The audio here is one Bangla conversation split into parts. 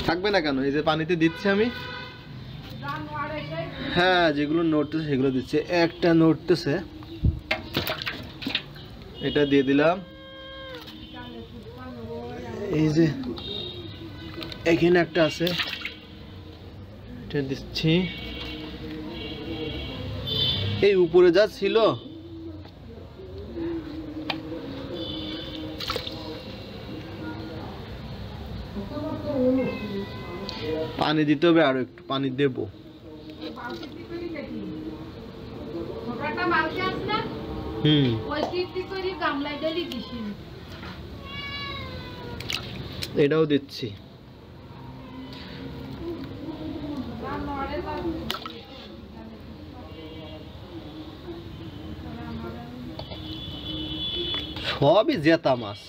থাকবে না কেন? এই যে পানিতে দিচ্ছি আমি। হ্যাঁ, যেগুলো নড়তেছে সেগুলো দিচ্ছে। একটা নড়তেছে, এটা দিয়ে দিলাম। এই যে এখানে একটা আছে, এটা দিচ্ছি। এই উপরে যা ছিল পানি দিতে হবে, আরো একটু পানি দেব। এটাও দিচ্ছি। সবই জেতা মাছ।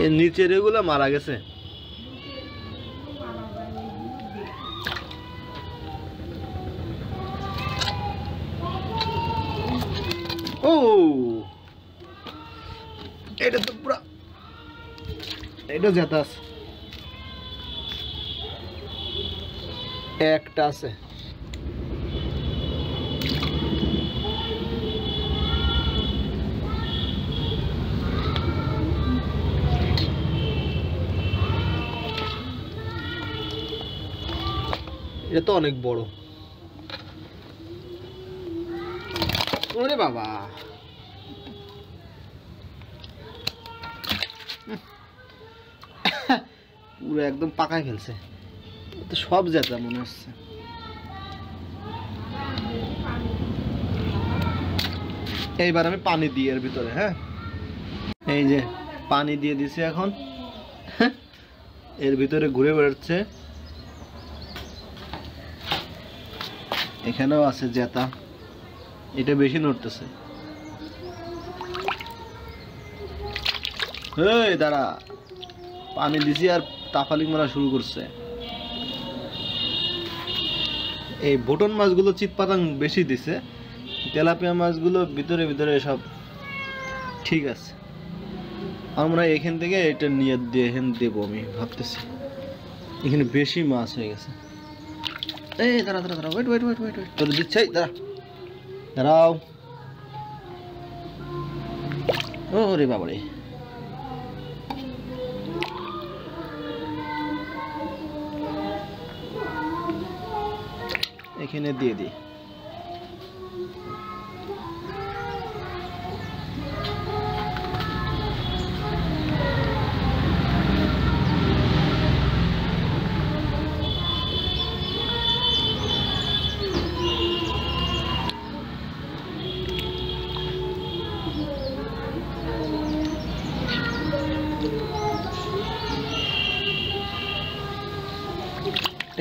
এর নিচের এগুলো মারা গেছে। ও, এটা তো পুরা, এটা জেতা আছে। একটা আছে। এটা তো অনেক বড়। ওরে বাবা, পুরো একদম পাকায় ফেলছে। তো সব জেতা মনে হচ্ছে। এইবার আমি পানি দিই এর ভিতরে। হ্যাঁ, এই যে পানি দিয়ে দিছি এখন। এর ভিতরে ঘুরে বেড়াচ্ছে। এখানেও আছে জেতা, এটা বেশি নড়তেছে। এই দাঁড়া, পানি দিছি আর তাফালিং মারা শুরু করছে। এই বোটন মাছগুলো চিৎপাতাং বেশি দিছে, তেলাপিয়া মাছগুলো ভিতরে ভিতরে সব ঠিক আছে। আমার মনে হয় এখান থেকে এটা নিয়ে দিয়ে দেবো আমি ভাবতেছি। এখানে বেশি মাছ হয়ে গেছে। এই দাঁড়া দাঁড়া দাঁড়া, wait wait wait wait wait, তোর দিচ্ছে। দাঁড়া দাঁড়াও। ও রে বাবারে, এখানে দিয়ে দিই।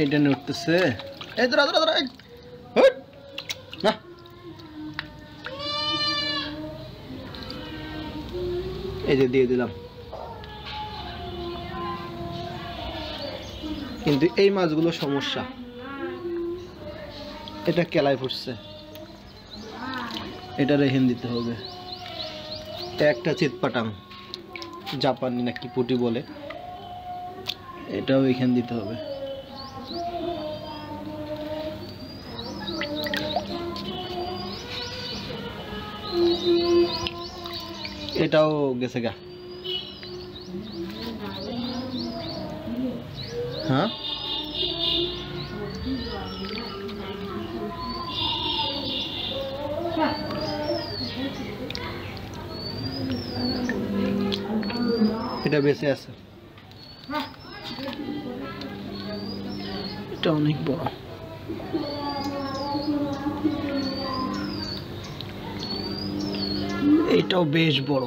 এটা নড়তেছে। এই দাঁড়া দাঁড়া দাঁড়া, না এই যে দিয়ে দিলাম। কিন্তু এই মাছগুলো সমস্যা, এটা কেলায় ফুটছে, এটা রেহেন দিতে হবে। একটা চিৎপাটাং, জাপানি নাকি পুটি বলে, এটাও এখানে দিতে হবে। এটাও গেছে গা। হ্যাঁ, এটা বেঁচে আছে। এটা অনেক বড়। এটাও বেশ বড়।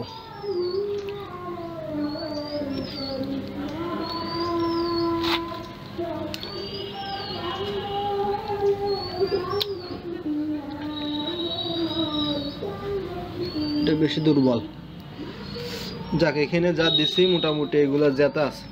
এটা বেশি দুর্বল। যাক, এখানে যা দিছি মোটামুটি এগুলা জেতা আছে।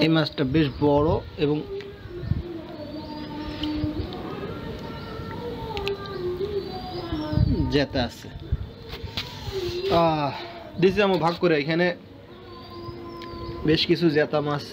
এই মাছটা বেশ বড় এবং জেতা আছে। দিছি আমি ভাগ করে, এখানে বেশ কিছু জেতা মাছ